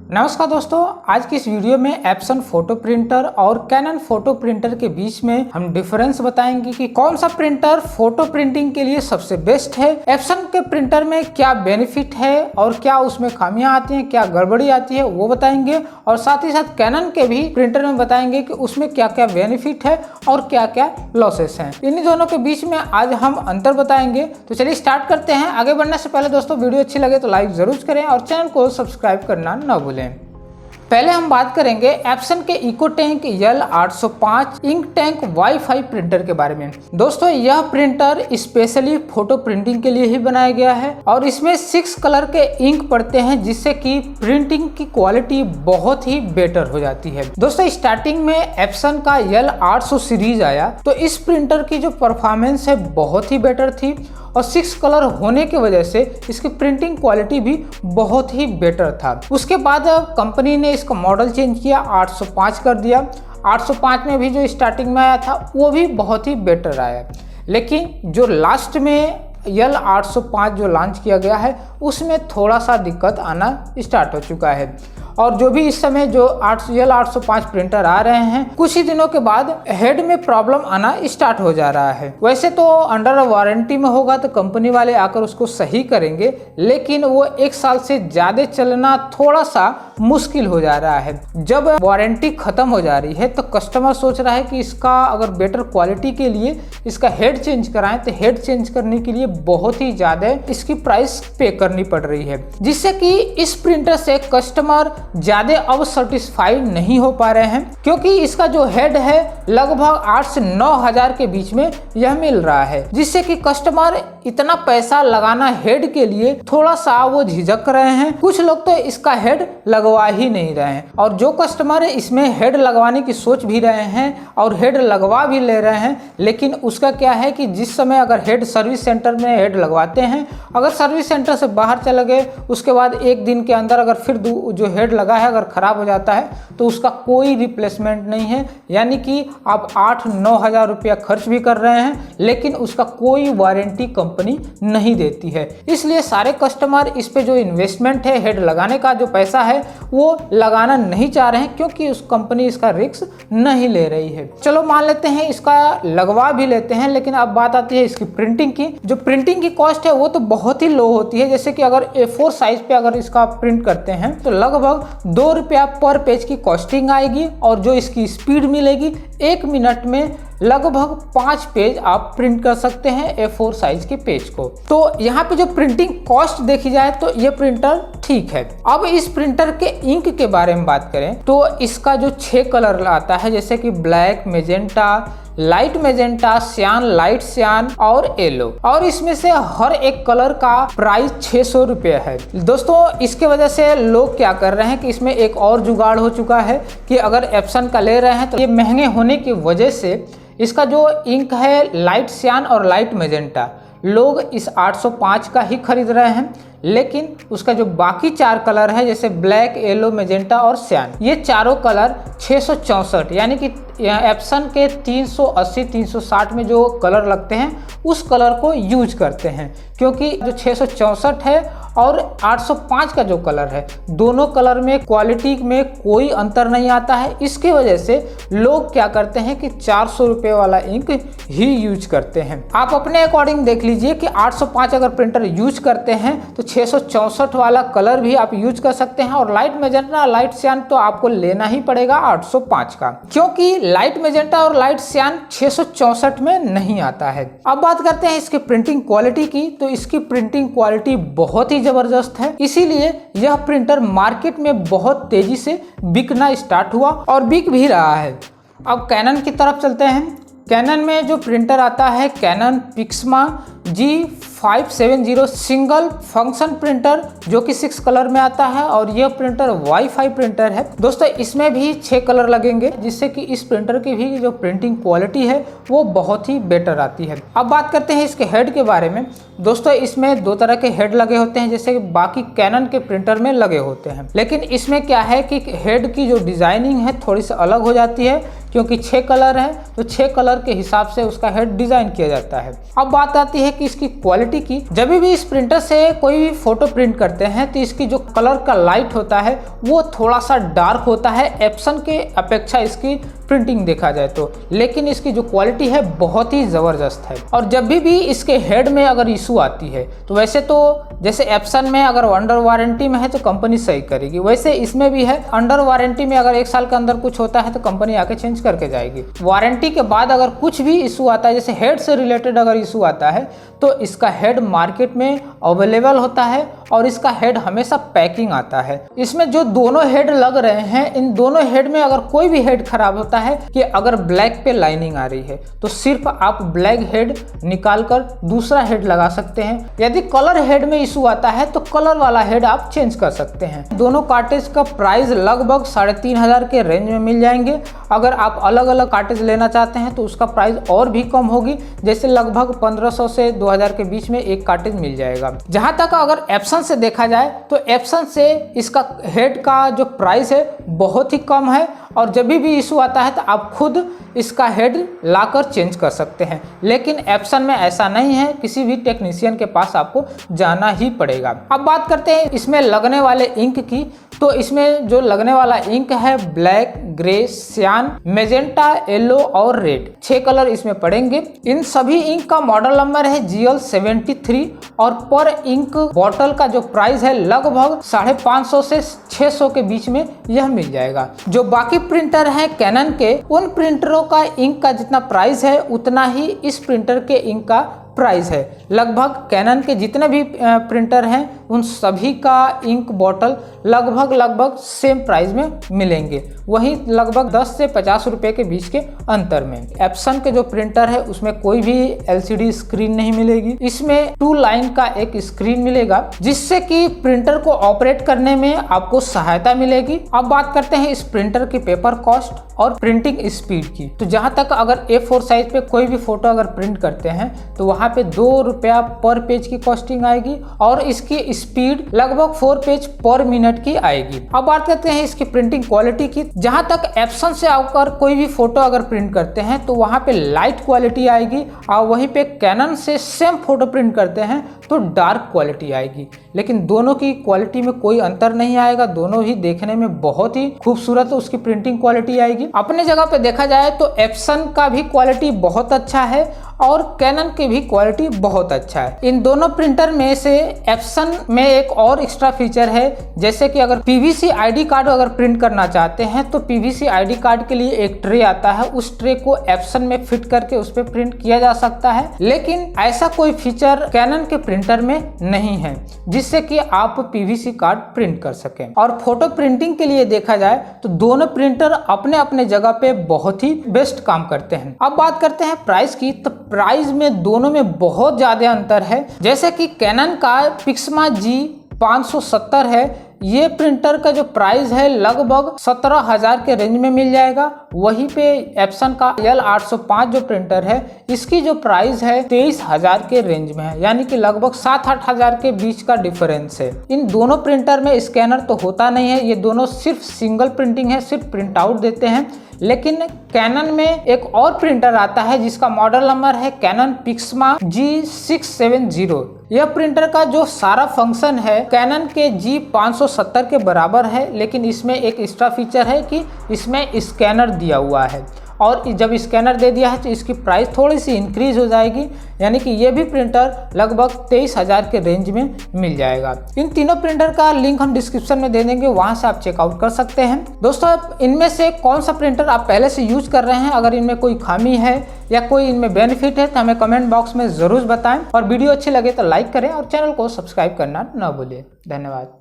नमस्कार दोस्तों, आज की इस वीडियो में एप्सन फोटो प्रिंटर और कैनन फोटो प्रिंटर के बीच में हम डिफरेंस बताएंगे कि कौन सा प्रिंटर फोटो प्रिंटिंग के लिए सबसे बेस्ट है। एप्सन के प्रिंटर में क्या बेनिफिट है और क्या उसमें खामियां आती हैं, क्या गड़बड़ी आती है वो बताएंगे, और साथ ही साथ कैनन के भी प्रिंटर में बताएंगे कि उसमें क्या क्या बेनिफिट है और क्या क्या लॉसेस हैं। इन्हीं दोनों के बीच में आज हम अंतर बताएंगे। तो चलिए स्टार्ट करते हैं। आगे बढ़ने से पहले दोस्तों वीडियो अच्छी लगे तो लाइक जरूर करें और चैनल को सब्सक्राइब करना न भूलें। पहले हम बात करेंगे एप्सन के EcoTank L805 ink tank wifi printer के बारे में। दोस्तों यह प्रिंटर स्पेशली फोटो प्रिंटिंग के लिए ही बनाया गया है और इसमें 6 कलर के इंक पड़ते हैं जिससे कि प्रिंटिंग की क्वालिटी बहुत ही बेटर हो जाती है। दोस्तों स्टार्टिंग में एप्सन का L800 सीरीज आया तो इस प्रिंटर की जो परफॉर्मेंस है बहुत ही बेटर थी और 6 कलर होने की वजह से इसकी प्रिंटिंग क्वालिटी भी बहुत ही बेटर था। उसके बाद कंपनी ने इसका मॉडल चेंज किया, 805 कर दिया। 805 में भी जो स्टार्टिंग में आया था वो भी बहुत ही बेटर आया, लेकिन जो लास्ट में L805 जो लॉन्च किया गया है उसमें थोड़ा सा दिक्कत आना स्टार्ट हो चुका है। और जो भी इस समय जो L805 प्रिंटर आ रहे हैं कुछ ही दिनों के बाद हेड में प्रॉब्लम आना स्टार्ट हो जा रहा है। वैसे तो अंडर वारंटी में होगा तो कंपनी वाले आकर उसको सही करेंगे, लेकिन वो 1 साल से ज़्यादा चलना थोड़ा सा मुश्किल हो जा रहा है। जब वारंटी खत्म हो जा रही है तो कस्टमर सोच रहा है कि इसका अगर बेटर क्वालिटी के लिए इसका हेड चेंज कराएं तो हेड चेंज करने के लिए बहुत ही ज़्यादा इसकी प्राइस पे करनी पड़ रही है, जिससे कि इस प्रिंटर से कस्टमर ज्यादा अब सेटिस्फाइड नहीं हो पा रहे हैं, क्योंकि इसका जो हेड है लगभग 8 से 9 हजार के बीच में यह मिल रहा है, जिससे कि कस्टमर इतना पैसा लगाना हेड के लिए थोड़ा सा वो झिझक रहे हैं। कुछ लोग तो इसका हेड लगवा ही नहीं रहे हैं और जो कस्टमर इसमें हेड लगवाने की सोच भी रहे हैं और हेड लगवा भी ले रहे हैं, लेकिन उसका क्या है कि जिस समय अगर हेड सर्विस सेंटर में हेड लगवाते हैं, अगर सर्विस सेंटर से बाहर चले गए उसके बाद 1 दिन के अंदर अगर फिर जो हेड लगा है अगर खराब हो जाता है तो उसका कोई रिप्लेसमेंट नहीं है, यानी कि आप 8-9 हजार रुपया खर्च भी कर रहे हैं लेकिन उसका कोई वारंटी कंपनी नहीं देती है। इसलिए सारे कस्टमर इस पे जो इन्वेस्टमेंट है हेड लगाने का जो पैसा है वो लगाना नहीं चाह रहे हैं, क्योंकि उस कंपनी इसका रिस्क नहीं ले रही है। चलो मान लेते हैं इसका लगवा भी लेते हैं, लेकिन अब बात आती है इसकी प्रिंटिंग की। जो प्रिंटिंग की कॉस्ट है वो तो बहुत ही लो होती है। जैसे कि अगर A4 साइज पे अगर इसका प्रिंट करते हैं तो लगभग 2 रुपया पर पेज की कॉस्टिंग आएगी और जो इसकी स्पीड मिलेगी 1 मिनट में लगभग 5 पेज आप प्रिंट कर सकते हैं A4 साइज के पेज को। तो यहाँ पे जो प्रिंटिंग कॉस्ट देखी जाए तो ये प्रिंटर ठीक है। अब इस प्रिंटर के इंक के बारे में बात करें तो इसका जो 6 कलर आता है, जैसे कि ब्लैक, मेजेंटा, लाइट मेजेंटा, सियान, लाइट सियान और येलो, और इसमें से हर एक कलर का प्राइस 600 रुपये है। दोस्तों इसके वजह से लोग क्या कर रहे हैं कि इसमें एक और जुगाड़ हो चुका है कि अगर एप्सन का ले रहे हैं तो ये महंगे होने की वजह से इसका जो इंक है लाइट सियान और लाइट मेजेंटा लोग इस 805 का ही खरीद रहे हैं, लेकिन उसका जो बाकी 4 कलर है जैसे ब्लैक, येलो, मेजेंटा और सियान, ये चारों कलर 664 यानी कि एप्सन के 380-360 में जो कलर लगते हैं उस कलर को यूज करते हैं, क्योंकि जो 664 है और 805 का जो कलर है दोनों कलर में क्वालिटी में कोई अंतर नहीं आता है। इसकी वजह से लोग क्या करते हैं कि 400 रुपये वाला इंक ही यूज करते हैं। आप अपने अकॉर्डिंग देख लीजिए कि 805 अगर प्रिंटर यूज करते हैं तो 664 वाला कलर भी आप यूज कर सकते हैं, और लाइट मेजेंटा, लाइट सियान तो आपको लेना ही पड़ेगा 805 का, क्योंकि लाइट मेजेंटा और लाइट सियान 664 में नहीं आता है। अब बात करते हैं इसकी प्रिंटिंग क्वालिटी की। तो इसकी प्रिंटिंग क्वालिटी बहुत ही जबरदस्त है, इसीलिए यह प्रिंटर मार्केट में बहुत तेजी से बिकना स्टार्ट हुआ और बिक भी रहा है। अब कैनन की तरफ चलते हैं। कैनन में जो प्रिंटर आता है Canon Pixma G570 single function printer, जो कि 6 कलर में आता है और यह प्रिंटर वाईफाई प्रिंटर है। दोस्तों इसमें भी 6 कलर लगेंगे, जिससे कि इस प्रिंटर की भी जो प्रिंटिंग क्वालिटी है वो बहुत ही बेटर आती है। अब बात करते हैं इसके हेड के बारे में। दोस्तों इसमें 2 तरह के हेड लगे होते हैं, जैसे कि बाकी कैनन के प्रिंटर में लगे होते हैं, लेकिन इसमें क्या है कि हेड की जो डिजाइनिंग है थोड़ी सी अलग हो जाती है, क्योंकि 6 कलर है तो 6 कलर के हिसाब से उसका हेड डिजाइन किया जाता है। अब बात आती है कि इसकी क्वालिटी की। जब भी इस प्रिंटर से कोई भी फोटो प्रिंट करते हैं तो इसकी जो कलर का लाइट होता है वो थोड़ा सा डार्क होता है एप्सन के अपेक्षा इसकी प्रिंटिंग देखा जाए तो, लेकिन इसकी जो क्वालिटी है बहुत ही ज़बरदस्त है। और जब भी इसके हेड में अगर इशू आती है तो वैसे तो जैसे एप्सन में अगर अंडर वारंटी में है तो कंपनी सही करेगी, वैसे इसमें भी है अंडर वारंटी में अगर 1 साल के अंदर कुछ होता है तो कंपनी आके चेंज करके जाएगी। वारंटी के बाद अगर कुछ भी इशू आता है, जैसे हेड से रिलेटेड अगर इशू आता है तो इसका हेड मार्केट में अवेलेबल होता है और इसका हेड हमेशा पैकिंग आता है। इसमें जो दोनों हेड लग रहे हैं, इन दोनों हेड में अगर कोई भी हेड खराब होता है कि अगर ब्लैक पे लाइनिंग आ रही है तो सिर्फ आप ब्लैक हेड निकालकर दूसरा हेड लगा सकते हैं। यदि कलर हेड में इशू आता है तो कलर वाला हेड आप चेंज कर सकते हैं। दोनों कार्टेज का प्राइस लगभग 3500 के रेंज में मिल जाएंगे। अगर आप अलग अलग कार्टेज लेना चाहते हैं तो उसका प्राइस और भी कम होगी, जैसे लगभग 1500 से 2000 के बीच में एक कार्टेज मिल जाएगा। जहां तक अगर एप्सन से देखा जाए तो एप्सन से इसका हेड का जो प्राइस है बहुत ही कम है और जब भी इशू आता है तो आप खुद इसका हेड लाकर चेंज कर सकते हैं। लेकिन एप्सन में ऐसा नहीं है, किसी भी टेक्नीशियन के पास आपको जाना ही पड़ेगा। अब बात करते हैं इसमें लगने वाले इंक की। तो इसमें जो लगने वाला इंक है ब्लैक, ग्रे, सियान, मेजेंटा, येलो और रेड, 6 कलर इसमें पड़ेंगे। इन सभी इंक का मॉडल नंबर है GL73 और पर इंक बॉटल का जो प्राइस है लगभग 550 से 600 के बीच में यह मिल जाएगा। जो बाकी प्रिंटर हैं कैनन के, उन प्रिंटरों का इंक का जितना प्राइस है उतना ही इस प्रिंटर के इंक का प्राइस है। लगभग कैनन के जितने भी प्रिंटर हैं उन सभी का इंक बॉटल लगभग सेम प्राइस में मिलेंगे, वहीं लगभग 10 से 50 रुपए के बीच के अंतर में। एप्सन के जो प्रिंटर है उसमें कोई भी LCD स्क्रीन नहीं मिलेगी, इसमें 2 लाइन का एक स्क्रीन मिलेगा जिससे कि प्रिंटर को ऑपरेट करने में आपको सहायता मिलेगी। अब बात करते हैं इस प्रिंटर की पेपर कॉस्ट और प्रिंटिंग स्पीड की। तो जहां तक अगर A4 साइज पे कोई भी फोटो अगर प्रिंट करते हैं तो वहां पे 2 रुपया पर पेज की कॉस्टिंग आएगी और इसकी स्पीड लगभग 4 पेज पर मिनट की आएगी। अब बात करते हैं इसकी प्रिंटिंग क्वालिटी की। जहां तक एप्सन से आकर कोई भी फोटो अगर प्रिंट करते हैं तो वहां पे लाइट क्वालिटी आएगी और वहीं पे कैनन से सेम फोटो प्रिंट करते हैं तो डार्क क्वालिटी आएगी। लेकिन दोनों की क्वालिटी में कोई अंतर नहीं आएगा, दोनों ही देखने में बहुत ही खूबसूरत उसकी प्रिंटिंग क्वालिटी आएगी। अपने जगह पे देखा जाए तो एप्सन का भी क्वालिटी बहुत अच्छा है और कैनन की भी क्वालिटी बहुत अच्छा है। इन दोनों प्रिंटर में से एप्सन में एक और एक्स्ट्रा फीचर है, जैसे कि अगर PVC ID कार्ड अगर प्रिंट करना चाहते हैं तो PVC ID कार्ड के लिए एक ट्रे आता है, उस ट्रे को एप्सन में फिट करके उस पर प्रिंट किया जा सकता है। लेकिन ऐसा कोई फीचर कैनन के प्रिंटर में नहीं है जिससे कि आप PVC कार्ड प्रिंट कर सकें। और फोटो प्रिंटिंग के लिए देखा जाए तो दोनों प्रिंटर अपने अपने जगह पे बहुत ही बेस्ट काम करते हैं। अब बात करते हैं प्राइस की। तो प्राइस में दोनों में बहुत ज्यादा अंतर है। जैसे कि कैनन का पिक्समा G570 है, ये प्रिंटर का जो प्राइस है लगभग 17,000 के रेंज में मिल जाएगा। वहीं पे एप्सन का L805 जो प्रिंटर है इसकी जो प्राइस है 23,000 के रेंज में है, यानी कि लगभग 7-8 हज़ार के बीच का डिफरेंस है। इन दोनों प्रिंटर में स्कैनर तो होता नहीं है, ये दोनों सिर्फ सिंगल प्रिंटिंग है, सिर्फ प्रिंट आउट देते हैं। लेकिन कैनन में एक और प्रिंटर आता है जिसका मॉडल नंबर है कैनन पिक्समा G670। यह प्रिंटर का जो सारा फंक्शन है कैनन के G570 के बराबर है, लेकिन इसमें एक एक्स्ट्रा फीचर है कि इसमें स्कैनर दिया हुआ है और जब स्कैनर दे दिया है तो इसकी प्राइस थोड़ी सी इंक्रीज हो जाएगी, यानी कि ये भी प्रिंटर लगभग 23,000 के रेंज में मिल जाएगा। इन तीनों प्रिंटर का लिंक हम डिस्क्रिप्शन में दे देंगे, वहां से आप चेकआउट कर सकते हैं। दोस्तों इनमें से कौन सा प्रिंटर आप पहले से यूज कर रहे हैं, अगर इनमें कोई खामी है या कोई इनमें बेनिफिट है तो हमें कमेंट बॉक्स में जरूर बताएं और वीडियो अच्छी लगे तो लाइक करें और चैनल को सब्सक्राइब करना न भूलें। धन्यवाद।